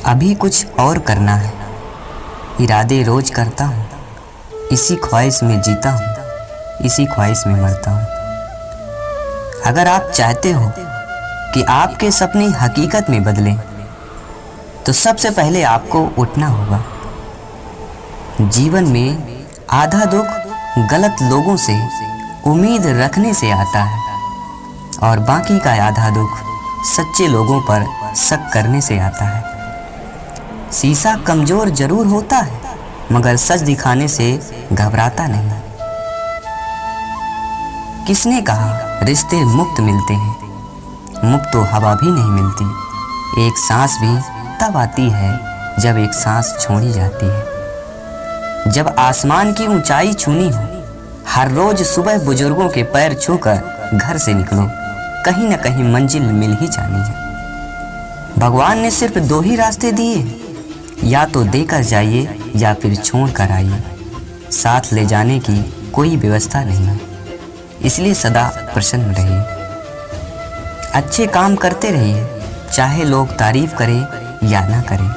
अभी कुछ और करना है, इरादे रोज करता हूँ, इसी ख्वाहिश में जीता हूँ, इसी ख्वाहिश में मरता हूँ। अगर आप चाहते हो कि आपके सपने हकीकत में बदलें, तो सबसे पहले आपको उठना होगा। जीवन में आधा दुख गलत लोगों से उम्मीद रखने से आता है और बाकी का आधा दुख सच्चे लोगों पर शक करने से आता है। शीशा कमजोर जरूर होता है, मगर सच दिखाने से घबराता नहीं। किसने कहा रिश्ते मुफ्त मिलते हैं? मुफ्त तो हवा भी नहीं मिलती। एक सांस भी तब आती है जब एक सांस छोड़ी जाती है। जब आसमान की ऊंचाई छूनी हो, हर रोज सुबह बुजुर्गों के पैर छूकर घर से निकलो, कहीं ना कहीं मंजिल मिल ही जानी है। भगवान ने सिर्फ दो ही रास्ते दिए, या तो देकर जाइए या फिर छोड़ कर आइए। साथ ले जाने की कोई व्यवस्था नहीं है, इसलिए सदा प्रसन्न रहिए। अच्छे काम करते रहिए, चाहे लोग तारीफ करें या ना करें।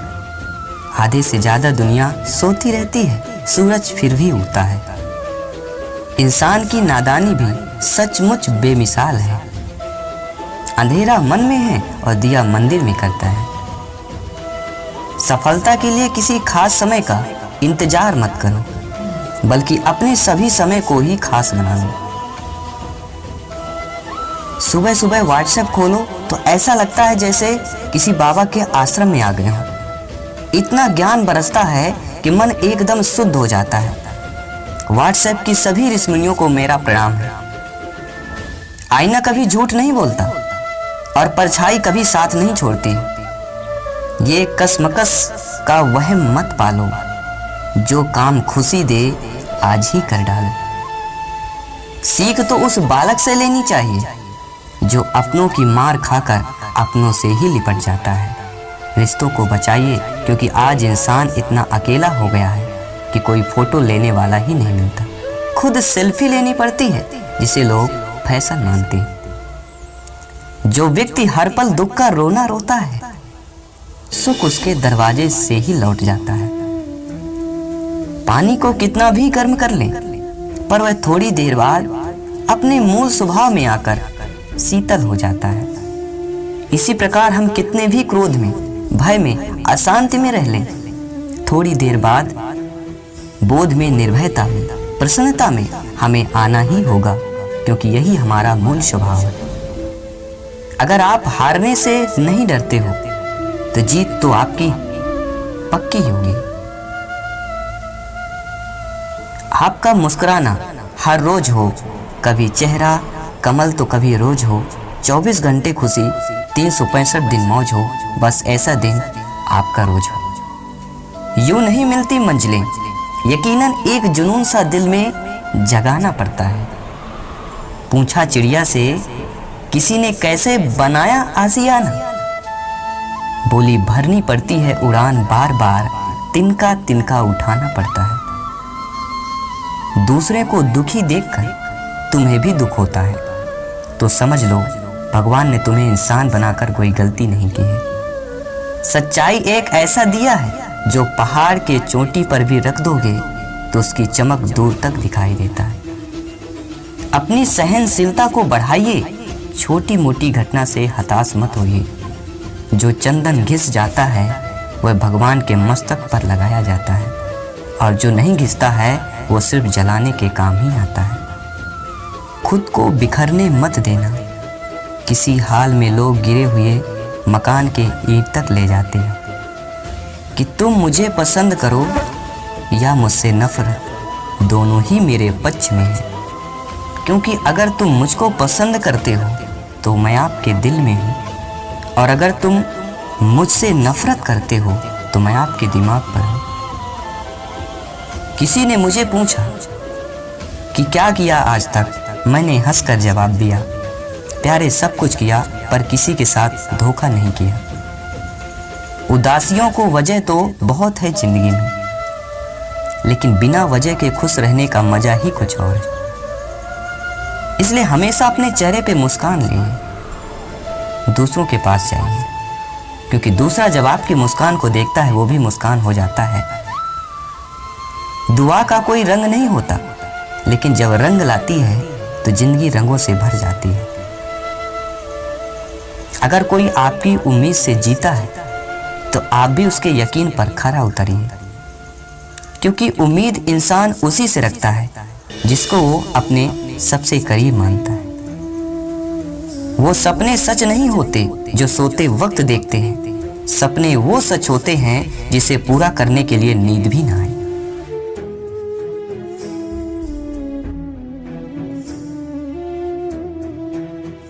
आधे से ज़्यादा दुनिया सोती रहती है, सूरज फिर भी उगता है। इंसान की नादानी भी सचमुच बेमिसाल है। अंधेरा मन में है और दिया मंदिर में करता है। सफलता के लिए किसी खास समय का इंतजार मत करो, बल्कि अपने सभी समय को ही खास बना लो। सुबह सुबह व्हाट्सएप खोलो तो ऐसा लगता है जैसे किसी बाबा के आश्रम में आ गए हो। इतना ज्ञान बरसता है कि मन एकदम शुद्ध हो जाता है। व्हाट्सएप की सभी ऋषिमुनियों को मेरा प्रणाम है। आईना कभी झूठ नहीं बोलता और परछाई कभी साथ नहीं छोड़ती। ये कसमकस का वहम मत पालो, जो काम खुशी दे आज ही कर डालो। सीख तो उस बालक से लेनी चाहिए जो अपनों की मार खाकर अपनों से ही लिपट जाता है। रिश्तों को बचाइए, क्योंकि आज इंसान इतना अकेला हो गया है कि कोई फोटो लेने वाला ही नहीं मिलता। खुद सेल्फी लेनी पड़ती है, जिसे लोग फैशन मानते हैं। जो व्यक्ति हर पल दुख का रोना रोता है, सुख उसके दरवाजे से ही लौट जाता है। पानी को कितना भी गर्म कर ले, पर वह थोड़ी देर बाद अपने मूल स्वभाव में आकर शीतल हो जाता है। इसी प्रकार हम कितने भी क्रोध में, भय में, अशांति में रह लें, थोड़ी देर बाद बोध में, निर्भयता में, प्रसन्नता में हमें आना ही होगा, क्योंकि यही हमारा मूल स्वभाव है। अगर आप हारने से नहीं डरते हो, तो जीत तो आपकी पक्की होगी। आपका मुस्कुराना हर रोज हो, कभी चेहरा कमल तो कभी रोज हो। 24 घंटे खुशी, 365 दिन मौज हो, बस ऐसा दिन आपका रोज हो। यूं नहीं मिलती मंजिलें, यकीनन एक जुनून सा दिल में जगाना पड़ता है। पूछा चिड़िया से किसी ने कैसे बनाया आशियाना, बोली भरनी पड़ती है उड़ान, बार बार तिनका तिनका उठाना पड़ता है। दूसरे को दुखी देखकर तुम्हें भी दुख होता है, तो समझ लो भगवान ने तुम्हें इंसान बनाकर कोई गलती नहीं की है। सच्चाई एक ऐसा दिया है जो पहाड़ के चोटी पर भी रख दोगे तो उसकी चमक दूर तक दिखाई देता है। अपनी सहनशीलता को बढ़ाइए, छोटी मोटी घटना से हताश मत होइए। जो चंदन घिस जाता है वह भगवान के मस्तक पर लगाया जाता है, और जो नहीं घिसता है वो सिर्फ जलाने के काम ही आता है। खुद को बिखरने मत देना, किसी हाल में लोग गिरे हुए मकान के ईंट तक ले जाते हैं कि तुम मुझे पसंद करो या मुझसे नफरत, दोनों ही मेरे पक्ष में है। क्योंकि अगर तुम मुझको पसंद करते हो तो मैं आपके दिल में हूँ, और अगर तुम मुझसे नफरत करते हो तो मैं आपके दिमाग पर हूँ। किसी ने मुझे पूछा कि क्या किया आज तक, मैंने हंसकर जवाब दिया, प्यारे सब कुछ किया पर किसी के साथ धोखा नहीं किया। उदासियों को वजह तो बहुत है जिंदगी में, लेकिन बिना वजह के खुश रहने का मजा ही कुछ और है। इसलिए हमेशा अपने चेहरे पे मुस्कान लिए दूसरों के पास जाइए, क्योंकि दूसरा जब आपकी मुस्कान को देखता है वो भी मुस्कान हो जाता है। दुआ का कोई रंग नहीं होता, लेकिन जब रंग लाती है तो जिंदगी रंगों से भर जाती है। अगर कोई आपकी उम्मीद से जीता है तो आप भी उसके यकीन पर खरा उतरिए, क्योंकि उम्मीद इंसान उसी से रखता है जिसको वो अपने सबसे करीब मानता है। वो सपने सच नहीं होते जो सोते वक्त देखते हैं, सपने वो सच होते हैं जिसे पूरा करने के लिए नींद भी ना आए।